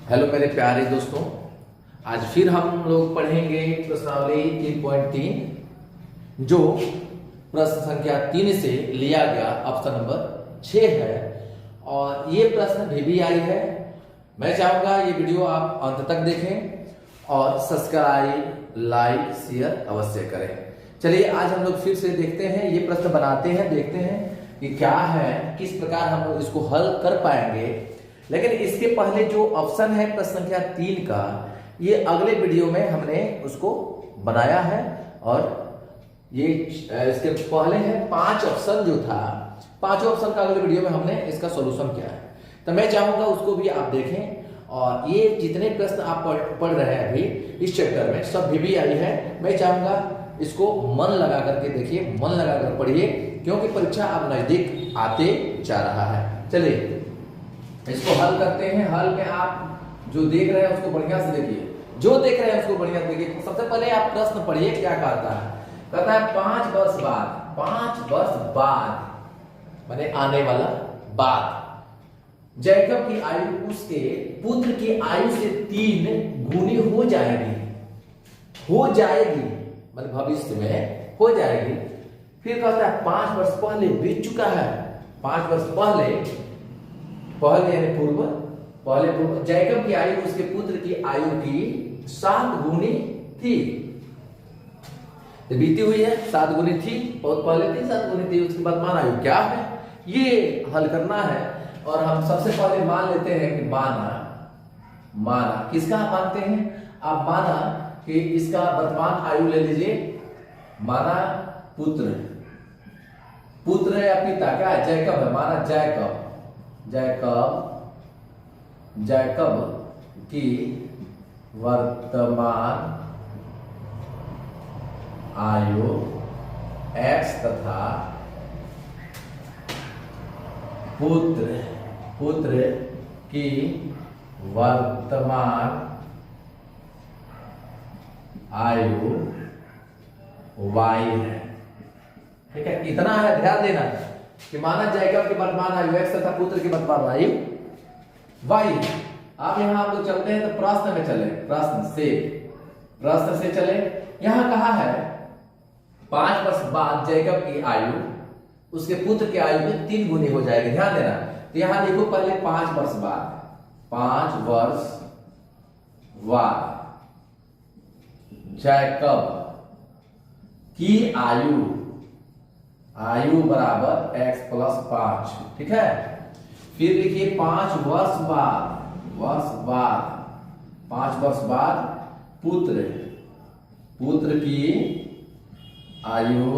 Hello मेरे प्यारे दोस्तों, आज फिर हम लोग पढ़ेंगे प्रश्नावली 3.3 जो प्रश्न संख्या 3 से लिया गया ऑप्शन नंबर 6 है। और ये प्रश्न VBI है। मैं चाहूंगा ये वीडियो आप अंत तक देखें और सब्सक्राइब लाइक शेयर अवश्य करें। चलिए आज हम लोग फिर से देखते हैं, ये प्रश्न बनाते हैं, देखते हैं कि क्या है, किस प्रकार हम लोग इसको हल कर पाएंगे। लेकिन इसके पहले जो ऑप्शन है प्रश्न संख्या 3 का, ये अगले वीडियो में हमने उसको बनाया है। और ये इसके पहले है 5 ऑप्शन जो था, 5 ऑप्शन का अगले वीडियो में हमने इसका सॉल्यूशन किया है। तो मैं चाहूंगा उसको भी आप देखें। और ये जितने प्रश्न आप पढ़ रहे हैं अभी इस चैप्टर में सब VBI है। मैं चाहूंगा इसको मन लगा करके देखिए, मन लगा कर पढ़िए, क्योंकि परीक्षा अब नजदीक आते जा रहा है। चलिए इसको हल करते हैं। हल में आप जो देख रहे हैं उसको बढ़िया से देखिए, जो देख रहे हैं उसको बढ़िया से देखिए। सबसे पहले आप प्रश्न पढ़िए क्या कहता है। कहता है 5 वर्ष बाद, 5 वर्ष बाद माने आने वाला बाद, जैकब की आयु उसके पुत्र की आयु से 3 गुनी हो जाएगी। हो जाएगी मतलब भविष्य में हो जाएगी। फिर कहता है 5 वर्ष पहले बीत चुका है। 5 वर्ष पहले यानी पूर्व जैकब की आयु उसके पुत्र की आयु की 7 गुनी थी। बीती हुई है, 7 गुनी थी, बहुत पहले थी, 7 गुनी थी। उसके बाद मान आयु क्या है, ये हल करना है। और हम सबसे पहले मान लेते हैं कि माना किसका मानते हैं आप? माना कि इसका वर्तमान आयु ले लीजिए। माना पुत्र या पिता, क्या है? जैकब है। माना जैकब की वर्तमान आयु X तथा पुत्र की वर्तमान आयु Y है। ठीक है, इतना है, ध्यान देना कि माना जैकब की वर्तमान आयु X तथा पुत्र की वर्तमान आयु Y। अब यहां हम लोग चलते हैं तो प्रश्न में चले, प्रश्न से चले। यहां कहा है 5 वर्ष बाद जैकब की आयु उसके पुत्र की आयु में 3 गुनी हो जाएगी। ध्यान देना। तो यहां देखो पहले 5 वर्ष बाद, 5 वर्ष बाद जैकब की आयु बराबर X + 5। ठीक है, फिर लिखिए 5 वर्ष बाद 5 वर्ष बाद पुत्र की आयु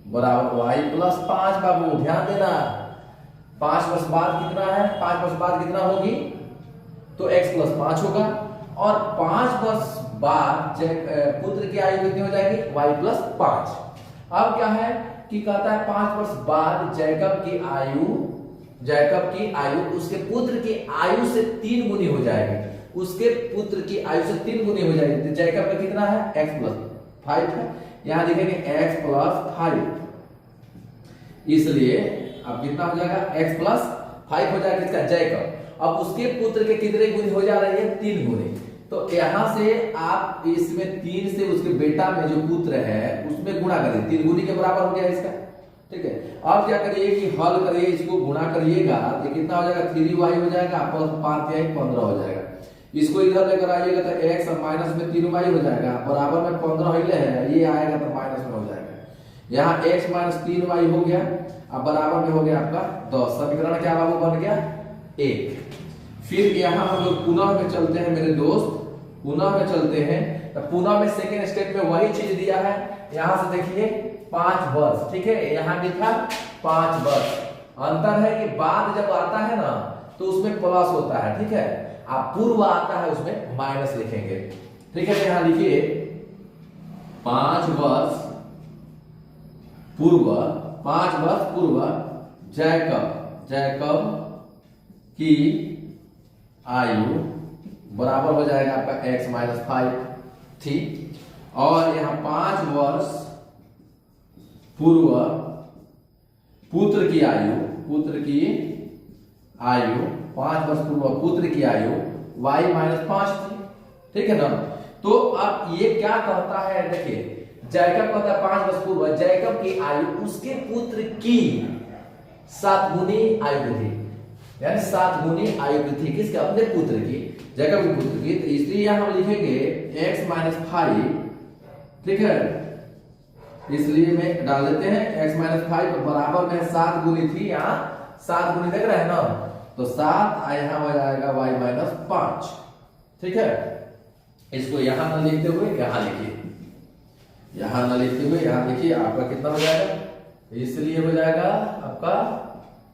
बराबर Y + 5। बाबू ध्यान देना, 5 वर्ष बाद कितना है? 5 वर्ष बाद कितना होगी तो X + 5 होगा। और 5 वर्ष बाद पुत्र की आयु कितनी हो जाएगी? Y + 5। अब क्या है कि कहता है 5 वर्ष बाद जैकब की आयु उसके पुत्र की आयु से 3 गुनी हो जाएगी। उसके पुत्र की आयु से 3 गुनी हो जाएगी। तो जैकब का कितना है? X + 5 है। यहां देखेंगे X + 5, इसलिए अब कितना हो जाएगा? X + 5 हो जाएगा किसका? जैकब। अब उसके पुत्र के कितने गुनी हो जा रही है? 3 गुनी। तो यहां से आप इसमें 3 से उसके बेटा में जो पुत्र है उसमें गुणा करिए, 3 गुनी के बराबर हो गया इसका। ठीक है, अब क्या करिए कि हल करिए, इसको गुणा करिएगा तो कितना हो जाएगा? 3y हो जाएगा + 5 या 15 हो जाएगा। इसको इधर लेकर आइएगा तो x माइनस में 3y हो जाएगा, बराबर में 15 हिले है, ये आएगा तो माइनस में हो जाएगा। यहाँ x - 3y हो गया, अब बराबर में हो गया आपका 10। समीकरण क्या बाबू बन गया? 1। फिर यहाँ हम लोग पुनः में चलते हैं मेरे दोस्त, पुनः में चलते हैं। तो पुनः में सेकेंड स्टेप में वही चीज दिया है। यहां से देखिए 5 वर्ष, ठीक है, यहां लिखा 5 वर्ष। अंतर है कि बाद जब आता है ना तो उसमें प्लस होता है। ठीक है, आप पूर्व आता है उसमें माइनस लिखेंगे। ठीक है, तो यहां लिखिए 5 वर्ष पूर्व जैकब की आयु बराबर हो जाएगा आपका X - 5 थी। और यहां 5 वर्ष पूर्व पुत्र की आयु 5 वर्ष पूर्व पुत्र की आयु y माइनस 5 थी, ठीक है ना। तो अब ये क्या कहता है, देखिए जैकब कहता है 5 वर्ष पूर्व जैकब की आयु उसके पुत्र की 7 गुनी आयु थी, यानी 7 गुनी आयु थी किसके, अपने पुत्र की, जैकब के पुत्र की। तो इसलिए यहां हम लिखेंगे x माइनस 5, ठीक है, इसलिए में डाल देते हैं x माइनस 5 बराबर में 7 गुनी थी, यहाँ 7 गुनी देख रहे हैं ना, तो 7 यहाँ हो जाएगा y माइनस 5, ठीक है। इसको यहां न लिखते हुए यहां लिखिए, यहां न लिखते हुए यहां लिखिए, आपका कितना हो जाएगा, इसलिए हो जाएगा आपका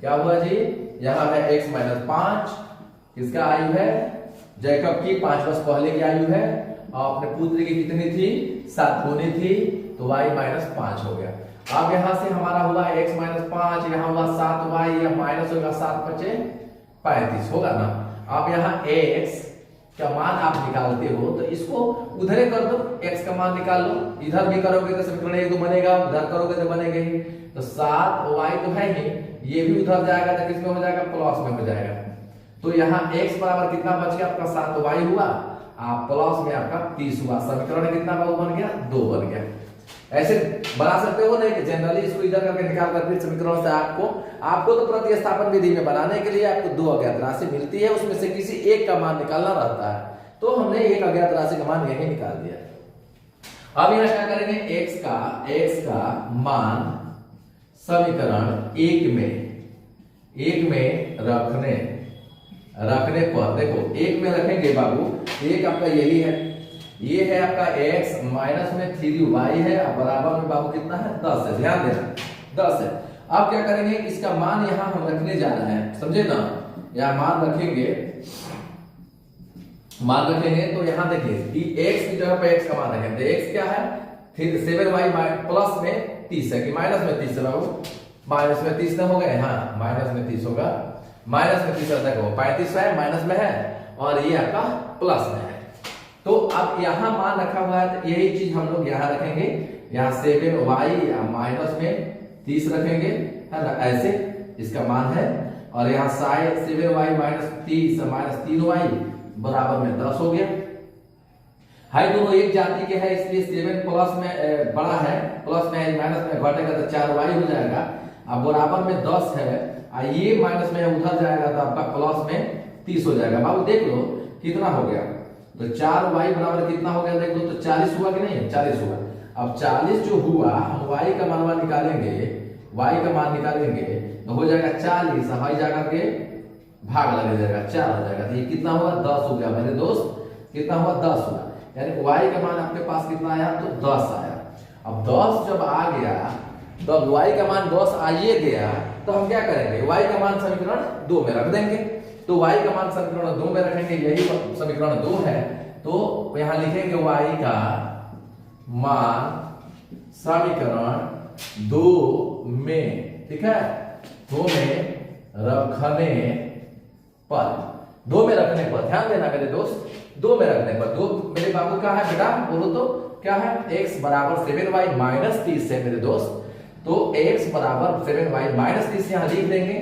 क्या हुआ जी, यहां है x माइनस 5, किसका आयु है, जैकब की 5 वर्ष पहले की आयु है, और अपने पुत्र की कितनी थी, 7 गुनी थी, तो y माइनस 5 हो गया। अब यहां से हमारा हुआ x माइनस 5, यहां हुआ 7y, या माइनस होगा 7 बचे 35 होगा ना। अब यहाँ x का मान आप निकालते हो तो इसको उधरे कर दो, x का मान निकाल लो, इधर भी करोगे तो समीकरण 1 2 बनेगा, उधर करोगे तो बनेगा ही, तो 7y तो है ही, ये भी उधर जाएगा तो किसमें हो जाएगा, प्लस में हो जाएगा। तो यहाँ x बराबर कितना बच गया आपका 7y हुआ, प्लस में आपका 30 हुआ, समीकरण कितना बन गया, 2 बन गया। ऐसे बना सकते हो नहीं कि जनरली इसको इधर करके निकाल करके समीकरण से आपको तो प्रतिस्थापन विधि में बनाने के लिए आपको 2 अज्ञात राशि मिलती है, उसमें से किसी एक का मान निकालना रहता है, तो हमने एक अज्ञात राशि का मान यही निकाल दिया। अब यहाँ क्या करेंगे, x का मान समीकरण 1 में रखने पर, देखो 1 में रखेंगे बाबू, एक आपका यही है, ये है आपका x माइनस में 3y है, अब बराबर में बाबू कितना है, 10 है, ध्यान देना 10 है। अब क्या करेंगे, इसका मान यहां हम रखने जा रहे हैं, समझे ना, यहां मान रखेंगे तो यहां देखिए x की जगह पे x का मान रखेंगे, तो x क्या है, 7y प्लस में 30 है कि माइनस में 30 है बाबू, माइनस में 30 न हो गए, हाँ माइनस में 30 होगा, माइनस में 30 तक हो, 35 है माइनस में है, और ये आपका प्लस में है। तो अब यहां मान रखा हुआ है, तो यही चीज हम लोग यहां रखेंगे, यहां 7y माइनस में 30 रखेंगे, है ना, ऐसे इसका मान है, और यहाँ 7y माइनस 30 माइनस 3y बराबर में 10 हो गया। हाई दोनों एक जाति के है, इसलिए 7 प्लस में बड़ा है, प्लस में माइनस में घटेगा तो 4y हो जाएगा, अब बराबर में 10 है, ये माइनस में उधर जाएगा तो आपका प्लस में 30 हो जाएगा। बाबू देख लो कितना हो गया, तो 4y बराबर कितना हो गया, देख लो तो 40 हुआ कि नहीं, 40 हुआ। अब 40 जो हुआ, हम y का मान निकालेंगे, y का मान निकालेंगे तो हो जाएगा 40, हवाई जाकर के भाग लग जाएगा, 4 हो जाएगा, तो ये कितना हुआ, 10 हो गया मेरे दोस्त, कितना हुआ, 10 हुआ, यानी y का मान आपके पास कितना आया, तो 10 आया। अब 10 जब आ गया, तो अब y का मान 10 आइए गया, तो हम क्या करेंगे, y का मान समीकरण 2 में रख देंगे, तो y का मान समीकरण 2 में रखेंगे, यही समीकरण 2 है, तो यहां लिखेंगे y का मान समीकरण 2 में, ठीक है, 2 में रखने पर ध्यान देना मेरे दोस्त, 2 में रखने पर, 2 मेरे बाबू का है बेटा, बोलो तो क्या है, x बराबर 7y माइनस 30 है मेरे दोस्त, तो x बराबर 7y माइनस 30 यहां लिख देंगे,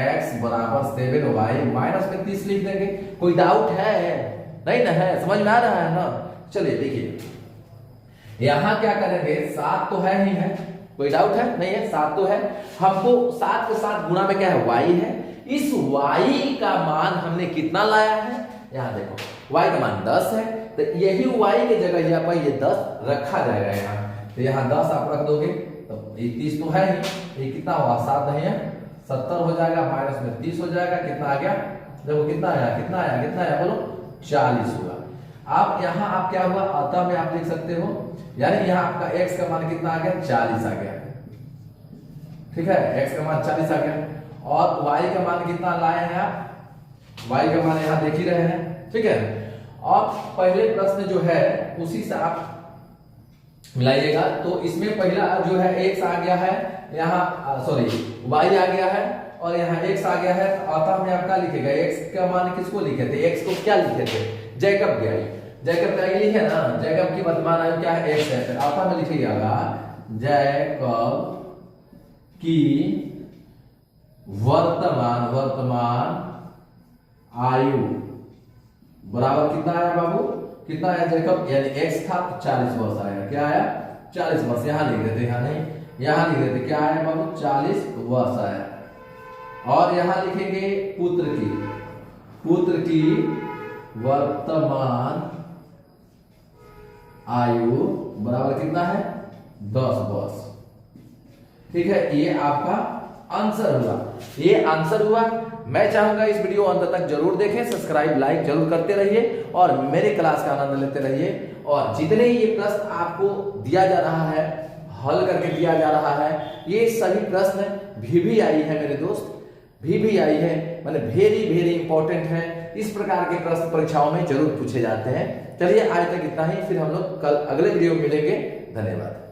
x बराबर 7y माइनस में 30 लिख देंगे। कोई डाउट है, नहीं ना है, समझ में आ रहा है ना। चलिए देखिए यहां क्या करेंगे, 7 तो है ही है, कोई डाउट है नहीं है, 7 तो है, हमको 7 के साथ गुणा में क्या है, y है, इस y का मान हमने कितना लाया है, यहां देखो y का मान 10 है, तो यही y की जगह यहाँ पर ये 10 रखा जाएगा यहाँ, तो यहाँ 10 आप रख दोगे, तो ये 30 तो है ही, ये कितना हुआ, 7 नहीं है 70 हो जाएगा, माइनस में 30 हो जाएगा, कितना आ गया, देखो कितना आया बोलो, 40 हुआ। अब यहाँ आप क्या हुआ, अतः में आप लिख सकते हो, यानी यहाँ आपका x का मान कितना आ गया, 40 आ गया, ठीक है, x का मान 40 आ गया, और y का मान कितना लाए हैं आप, y का मान यहाँ देख ही रहे हैं, ठीक है। और पहले प्रश्न जो है उसी से आप मिलाइएगा, तो इसमें पहला जो है x आ गया है, यहाँ सॉरी y आ गया है, और यहाँ x आ गया है, अतः में आप क्या लिखेगा, x का मान किसको लिखे थे, x को क्या लिखे थे, जैकब की आयु, जैकब की आयु लिखे ना, जैकब की वर्तमान आयु क्या है, x है, अतः में लिखिएगा जैकब की वर्तमान आयु बराबर कितना आया बाबू, कितना आया जैकब, यानी x था तो 40 वर्ष आया। क्या आया, 40 वर्ष। यहां लिख देते, यहां नहीं, यहां लिख देते। क्या आया बाबू, 40 वर्ष आया। और यहां लिखेंगे पुत्र की वर्तमान आयु बराबर कितना है, 10 वर्ष। ठीक है, ये आपका आंसर हुआ, ये आंसर हुआ। मैं चाहूंगा इस वीडियो अंत तक जरूर देखें, सब्सक्राइब लाइक जरूर करते रहिए और मेरे क्लास का आनंद लेते रहिए। और जितने ये प्रश्न आपको दिया जा रहा है, हल करके दिया जा रहा है, ये सभी प्रश्न VVI है मेरे दोस्त, VVI है, मतलब वेरी इंपॉर्टेंट है। इस प्रकार के प्रश्न परीक्षाओं में जरूर पूछे जाते हैं। चलिए आज तक इतना ही, फिर हम लोग कल अगले वीडियो में मिलेंगे। धन्यवाद।